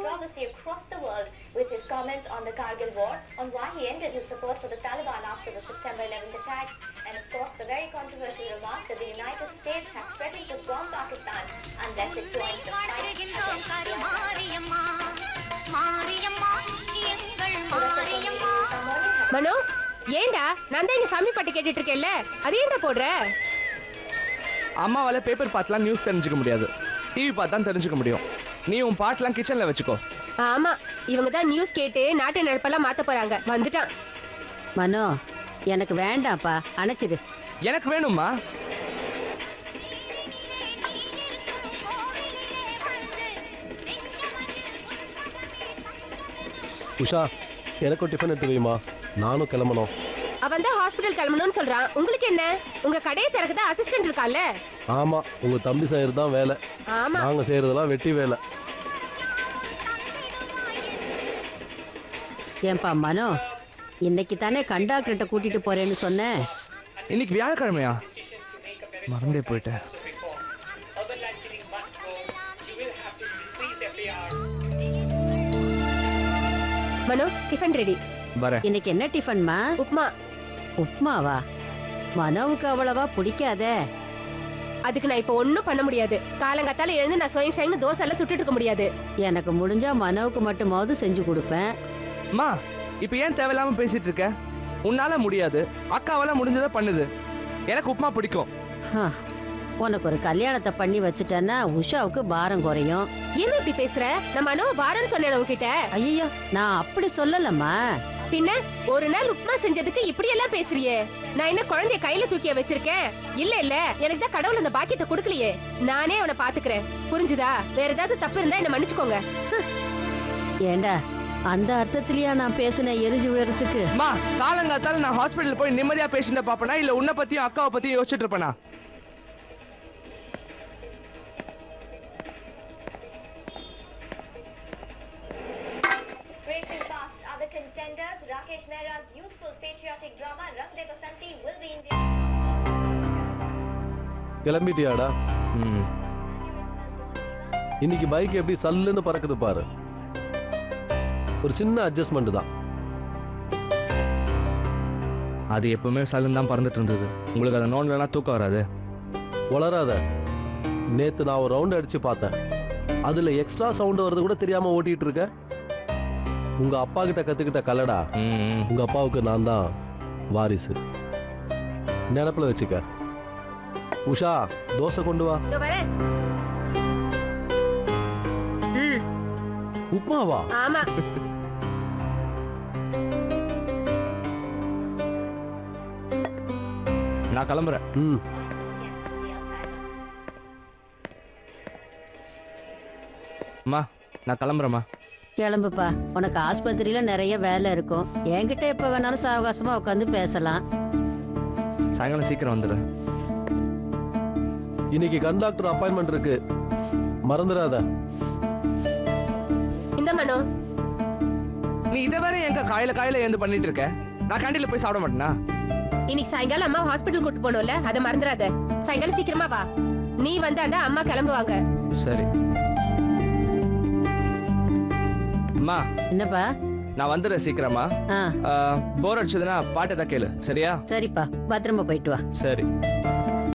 controversy across the world with his comments on the Kargil war, on why he ended his support for the Taliban after the September 11th attacks, and of course the very controversial remark that the United States have threatened to bomb Pakistan unless it joins the fight against மனோ, ஏண்டா நான் தான் இங்க சாமி பாட்டு கேட்டுட்டு இருக்கேன்ல, அது ஏண்டா போடுற? அம்மாவால பேப்பர் பார்த்துலாம் நியூஸ் தெரிஞ்சுக்க முடியாது, டிவி பார்த்து தான் தெரிஞ்சுக்க முடியும். நீ உன் பாட்டெல்லாம் கிச்சன்ல வச்சுக்கோ. ஆமா, இவங்க தான் நியூஸ் கேட்டு நாட்டு நடப்பெல்லாம் மாத்த போறாங்க. வந்துட்டான். மனோ, எனக்கு வேண்டாம்ப்பா, அணைச்சிடு. எனக்கு வேணும்மா. உஷா, எனக்கும் டிஃபன் எடுத்து வைமா, நானும் கிளம்பணும். அவன் தான் ஹாஸ்பிடல் கிளம்பணும்னு சொல்றான். உங்களுக்கு என்ன? உங்க கடையை திறக்கதா அசிஸ்டன்ட் இருக்கால? ஆமா, உங்க தம்பி செய்யறது தான் வேலை. ஆமா, நாங்க செய்யறதெல்லாம் வெட்டி வேலை. ஏன்பா மனோ, இன்னைக்கு தானே கண்டாக்டர்கிட்ட கூட்டிட்டு போறேன்னு சொன்னேன். இன்னைக்கு வியாழக்கிழமையா? மறந்தே போயிட்டேன். மனோ, டிஃபன் ரெடி. வரேன். இன்னைக்கு என்ன டிஃபன்மா? உப்மா. உப்மாவா? மனோவுக்கு அவ்வளவா பிடிக்காதே. அதுக்கு நான் இப்ப ஒண்ணும் பண்ண முடியாது. காலங்காத்தால எழுந்து நான் சுயம் செய்யணும் தோசை எல்லாம் சுட்டுட்டு இருக்க முடியாது. எனக்கு முடிஞ்சா மனோவுக்கு மட்டுமாவது செஞ்சு கொடுப்பேன். அம்மா, இப்ப ஏன் தேவையில்லாம பேசிட்டு இருக்க? உன்னால முடியாது, அக்காவால முடிஞ்சதை பண்ணுது. எனக்கு உப்மா பிடிக்கும். உனக்கு ஒரு கல்யாணத்தை பண்ணி வச்சுட்டேன்னா உஷாவுக்கு பாரம் குறையும். ஏன் இப்படி பேசுற? நான் மனோ பாரன்னு சொன்னேன் உன்கிட்ட. ஐயோ, நான் அப்படி சொல்லலம்மா. பின்ன ஒரு நாள் உப்மா செஞ்சதுக்கு இப்படி எல்லாம் பேசுறியே? நான் என்ன குழந்தைய கையில தூக்கிய வச்சிருக்கேன்? இல்ல இல்ல, எனக்கு தான் கடவுள் அந்த பாக்கியத்தை கொடுக்கலையே. நானே அவனை பாத்துக்கிறேன், புரிஞ்சுதா? வேற ஏதாவது தப்பு இருந்தா என்ன மன்னிச்சுக்கோங்க. ஏண்டா, அந்த அர்த்தத்திலயா நான் பேசினேன் எரிஞ்சு விழுறதுக்கு? அம்மா, காலங்காத்தால நான் ஹாஸ்பிடல் போய் நிம்மதியா பேசிட்டு பாப்பனா, இல்ல உன்னை பத்தியும் அக்காவை பத்தியும் யோசிச்சுட்டு இருப்பேனா? கிளம்பிட்டியாடா? இன்னைக்கு பைக் எப்படி சல்லுன்னு பறக்குது பாரு. ஒரு சின்ன அட்ஜஸ்ட்மெண்ட் தான். அது எப்பவுமே சல்லுன்னு தான் பறந்துட்டு இருந்தது. உங்களுக்கு அதை நோண்டா தூக்கம் வராது. வளராத. நேத்து நான் ஒரு ரவுண்ட் அடிச்சு பார்த்தேன். அதுல எக்ஸ்ட்ரா சவுண்ட் வருது கூட தெரியாம ஓட்டிட்டு இருக்க. உங்க அப்பா கிட்ட கத்துக்கிட்ட கலடா. உங்க அப்பாவுக்கு நான் தான் வாரிசு. நினப்புல வச்சுக்க. உஷா, தோசை கொண்டு வா. உப்மாவா? ஆமா. நான் கிளம்புறேன். அம்மா, நான் கிளம்புறேம்மா. கிளம்புப்பா, உனக்கு ஆஸ்பத்திரியில நிறைய வேலை இருக்கும். என்கிட்ட எப்ப வேணாலும் சாவகாசமா உட்காந்து பேசலாம். சாயங்காலம் சீக்கிரம் வந்துடு. இன்னைக்கு கண்டாக்டர் அப்பாயின்மெண்ட் இருக்கு, மறந்துடாத. இந்த மனோ, நீ இதை வேற எங்க காயில ஏந்து பண்ணிட்டு இருக்க? நான் கேண்டீன்ல போய் சாப்பிட மாட்டேனா? இன்னைக்கு சாயங்காலம் அம்மா ஹாஸ்பிடல் கூட்டு போனோம்ல, அதை மறந்துடாத. சாயங்காலம் சீக்கிரமா வா. நீ வந்து அந்த அம்மா கிளம்புவாங்க. சரி. அம்மா. என்னப்பா? நான் வந்துடுறேன் சீக்கிரமா. போர் அடிச்சதுன்னா பாட்டு தான் கேளு, சரியா? சரிப்பா, பத்திரமா போயிட்டு வா. சரி.